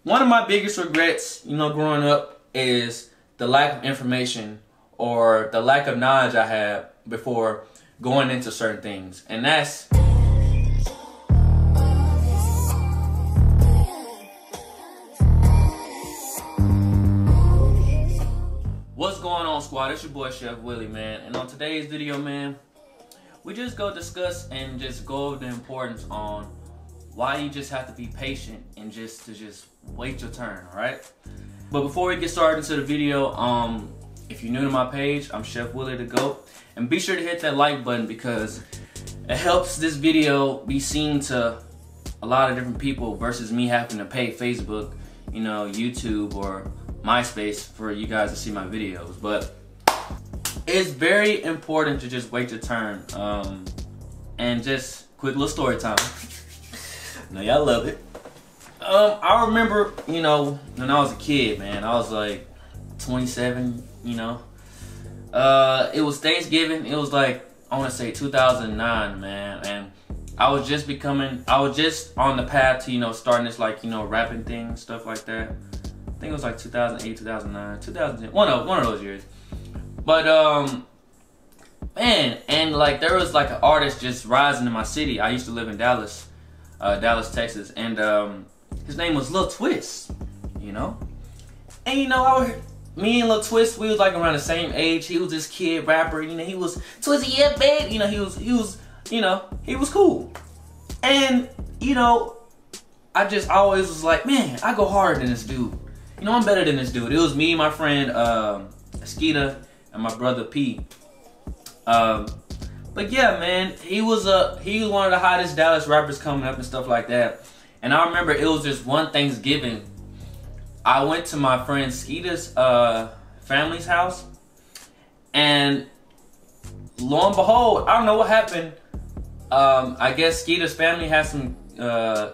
one of my biggest regrets, growing up is the lack of information or the lack of knowledge I had before going into certain things. And that's what's going on, squad? It's your boy Shef Willy, man. And on today's video, man, we just go discuss and just go over the importance on why you just have to be patient and just wait your turn, alright? But before we get started into the video, if you're new to my page, I'm Shef Willy the GOAT. And be sure to hit that like button because it helps this video be seen to a lot of different people versus me having to pay Facebook, YouTube or MySpace for you guys to see my videos. But it's very important to just wait your turn. And just quick little story time. No, y'all love it. I remember, when I was a kid, man, I was like 27, it was Thanksgiving. It was like, I want to say 2009, man. And I was just on the path to, starting this, like, rapping thing, stuff like that. I think it was like 2008, 2009, 2010, one of those years. But, man, and like there was like an artist just rising in my city. I used to live in Dallas, Texas, and his name was Lil Twist, And me and Lil Twist, we was like around the same age. He was this kid rapper, he was Twisty, yeah, babe. He was cool. And, I always was like, man, I go harder than this dude. I'm better than this dude. It was me, my friend Skeeta, and my brother P. But yeah, man, he was one of the hottest Dallas rappers coming up and stuff like that. And I remember it was just one Thanksgiving. I went to my friend Skeeta's family's house, and lo and behold, I don't know what happened. I guess Skeeta's family has some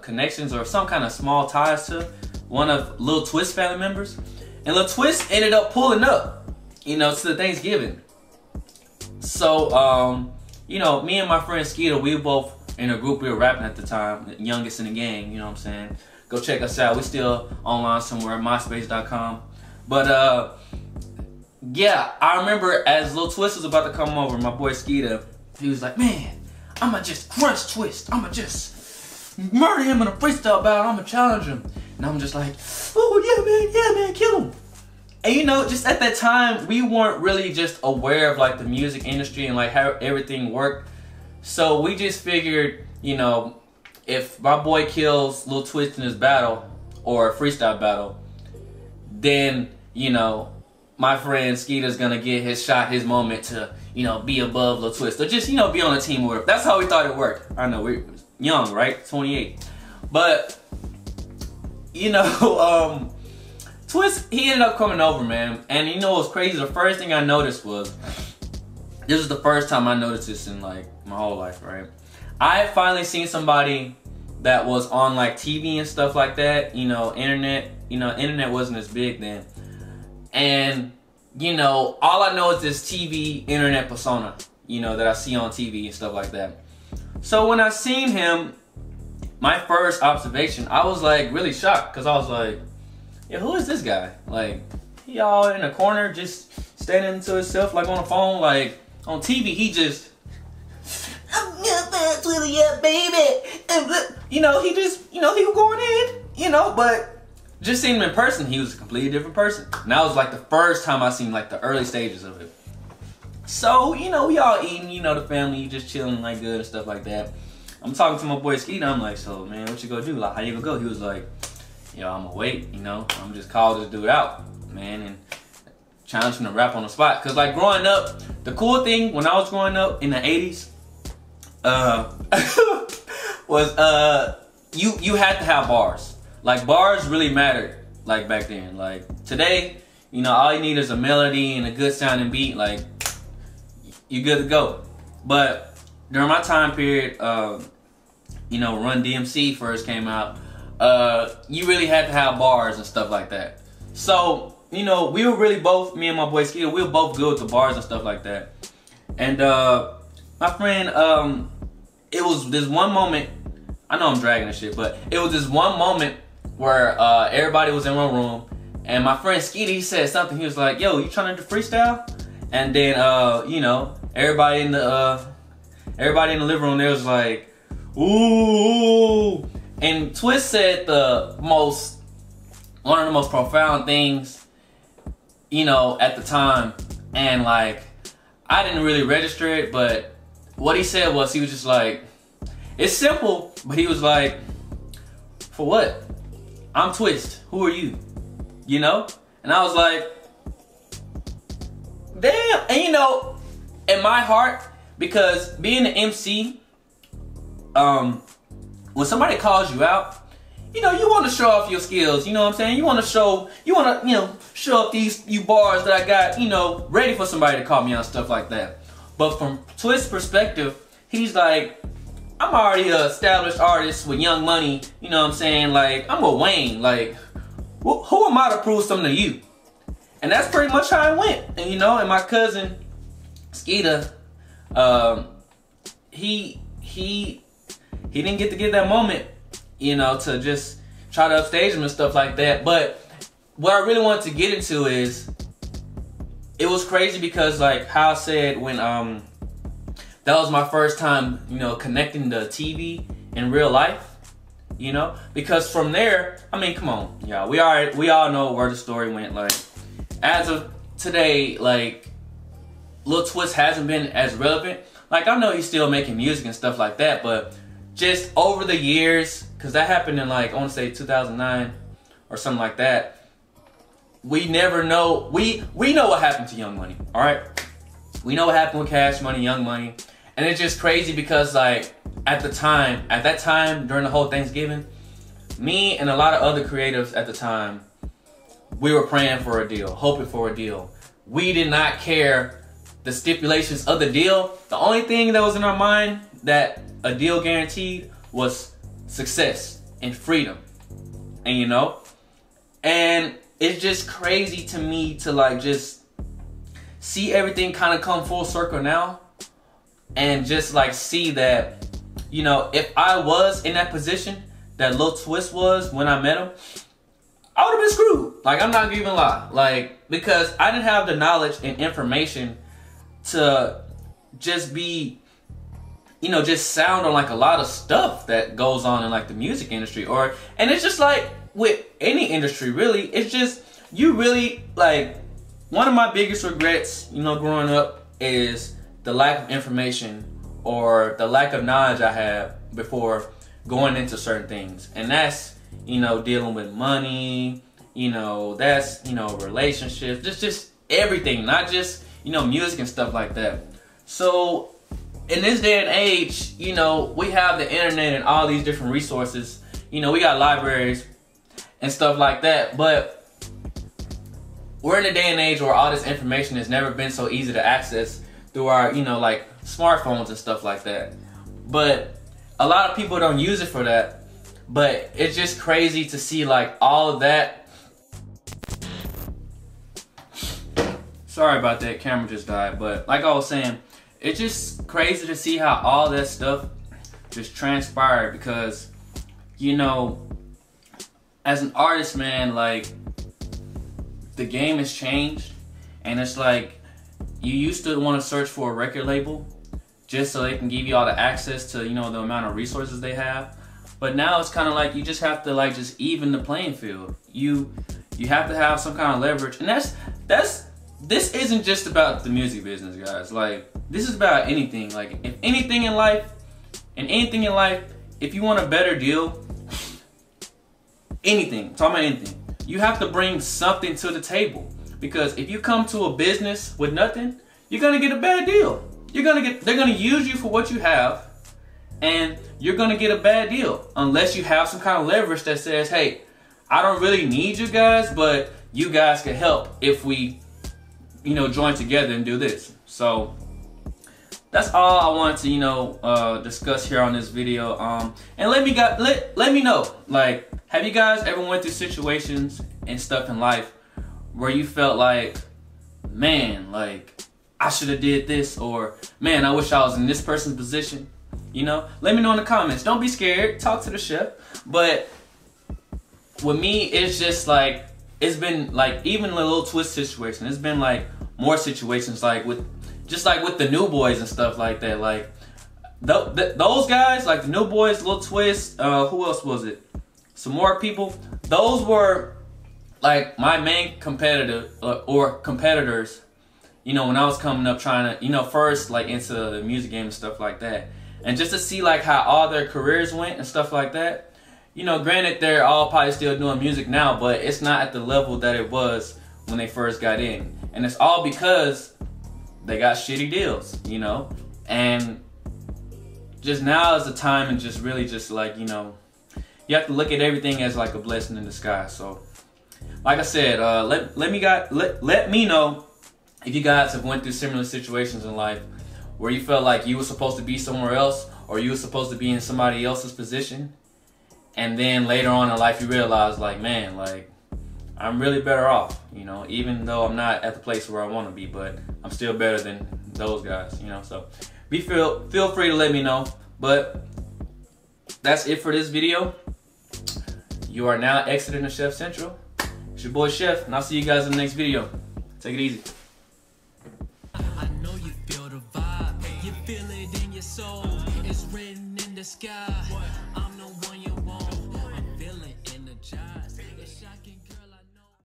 connections or some kind of small ties to one of Lil Twist family members, and Lil Twist ended up pulling up, to the Thanksgiving. So, me and my friend Skeeta, we were both in a group. We were rapping at the time, the youngest in the gang. You know what I'm saying? Go check us out. We still online somewhere, myspace.com. But yeah, I remember as Lil Twist was about to come over, my boy Skeeta, he was like, man, I'ma just crush Twist. I'ma just murder him in a freestyle battle. I'ma challenge him. And I'm just like, oh yeah man, kill him. And just at that time, we weren't really just aware of like the music industry and like how everything worked. So we just figured, if my boy kills Lil Twist in his battle or a freestyle battle, then, my friend Skeeta's gonna get his shot, his moment to, be above Lil Twist. Or just, be on a team with him. That's how we thought it worked. I know, we're young, right? 28. But, Twist, he ended up coming over, man. And what was crazy? The first thing I noticed was, this was the first time I noticed this in like my whole life, right? I had finally seen somebody that was on like TV and stuff like that, internet. Internet wasn't as big then. And, all I know is this TV internet persona, that I see on TV and stuff like that. So when I seen him, my first observation, I was like really shocked because I was like, yeah, who is this guy? Like, he all in a corner just standing to himself like on the phone, like on TV, he just, yeah, baby. He just, he was going in, but just seeing him in person, he was a completely different person. And that was like the first time I seen like the early stages of it. So, we all eating, the family just chilling like good and stuff like that. I'm talking to my boy Skeeta, I'm like, so man, what you gonna do? Like, how you gonna go? He was like, yo, I'm gonna wait, I'm just call this dude out, man, and challenge him to rap on the spot. Cause like growing up, the cool thing when I was growing up in the 80s, was you had to have bars. Like bars really mattered like back then. Like today, all you need is a melody and a good sounding beat, like you good to go. But during my time period, Run DMC first came out, you really had to have bars and stuff like that. So, we were really both, me and my boy Skeeta, we were both good with the bars and stuff like that. And my friend, it was this one moment, I know I'm dragging this shit, but it was this one moment where everybody was in one room, and my friend Skeety, he said something. He was like, "Yo, you trying to do freestyle?" And then you know, everybody in the living room there was like, "Ooh." And Twist said one of the most profound things, you know, at the time, and like I didn't really register it, but what he said was, he was just like, it's simple, but he was like, for what? I'm Twist. Who are you? You know? And I was like, damn. And you know, in my heart, because being an MC, when somebody calls you out, you know, you want to show off your skills. You know what I'm saying? You want to, you know, show up these bars that I got, you know, ready for somebody to call me out, stuff like that. But from Twist's perspective, he's like, I'm already an established artist with Young Money. You know what I'm saying? Like, I'm with Wayne. Like, who am I to prove something to you? And that's pretty much how it went. And you know, and my cousin Skeeta, he didn't get to get that moment, you know, to just try to upstage him and stuff like that. But what I really wanted to get into is, it was crazy because, like how I said, when that was my first time, you know, connecting the TV in real life, you know, because from there, I mean, come on, y'all, we all know where the story went. Like, as of today, like, Lil Twist hasn't been as relevant. Like, I know he's still making music and stuff like that, but just over the years, because that happened in, like, I want to say 2009 or something like that, we never know. We know what happened to Young Money, all right? We know what happened with Cash Money, Young Money. And it's just crazy because, like, at that time, during the whole Thanksgiving, me and a lot of other creatives at the time, we were praying for a deal, hoping for a deal. We did not care the stipulations of the deal. The only thing that was in our mind that a deal guaranteed was success and freedom. And you know, and it's just crazy to me to, like, just see everything kind of come full circle now, and just, like, see that, you know, if I was in that position that Lil Twist was when I met him, I would have been screwed. Like, I'm not even lie. Like, because I didn't have the knowledge and information to just be, you know, just sound on, like, a lot of stuff that goes on in, like, the music industry. And it's just like with any industry, really. It's just, you really, like, one of my biggest regrets, you know, growing up is the lack of information or the lack of knowledge I had before going into certain things. And that's, you know, dealing with money, you know, that's, you know, relationships, just everything, not just, you know, music and stuff like that. So in this day and age, you know, we have the internet and all these different resources. You know, we got libraries and stuff like that, but we're in a day and age where all this information has never been so easy to access through our, you know, like, smartphones and stuff like that. But a lot of people don't use it for that. But it's just crazy to see, like, all of that. Sorry about that, camera just died. But like I was saying, it's just crazy to see how all that stuff just transpired, because, you know, as an artist, man, like, the game has changed. And it's like, you used to want to search for a record label just so they can give you all the access to, you know, the amount of resources they have. But now it's kind of like you just have to, like, just even the playing field. You have to have some kind of leverage. And this isn't just about the music business, guys. Like, this is about anything. Like, if anything in life, if you want a better deal, anything, talking about anything, you have to bring something to the table. Because if you come to a business with nothing, you're gonna get a bad deal. They're gonna use you for what you have, and you're gonna get a bad deal unless you have some kind of leverage that says, hey, I don't really need you guys, but you guys can help if we, you know, join together and do this. So that's all I wanted to, you know, discuss here on this video. And let me know, like, have you guys ever went through situations and stuff in life where you felt like, man, like, I should have did this, or man, I wish I was in this person's position? You know, let me know in the comments. Don't be scared. Talk to the chef. But with me, it's just like, it's been like, even a little twist situation, it's been like more situations like with, just like with the new boys and stuff like that. Like those guys, like the new boys, Little Twist, who else was it? Some more people. Those were like my main competitor or competitors, you know, when I was coming up trying to, you know, first like into the music game and stuff like that. And just to see like how all their careers went and stuff like that. You know, granted, they're all probably still doing music now, but it's not at the level that it was when they first got in. And it's all because they got shitty deals, you know? And just now is the time, and just really just like, you know, you have to look at everything as like a blessing in disguise. So, like I said, let me know if you guys have went through similar situations in life where you felt like you were supposed to be somewhere else, or you were supposed to be in somebody else's position, and then later on in life you realize like, man, like I'm really better off, you know, even though I'm not at the place where I want to be, but I'm still better than those guys, you know. So feel free to let me know. But that's it for this video. You are now exiting the Chef Central. It's your boy Chef, and I'll see you guys in the next video. Take it easy. I know you feel the vibe, you feel it in your soul, it's written in the sky.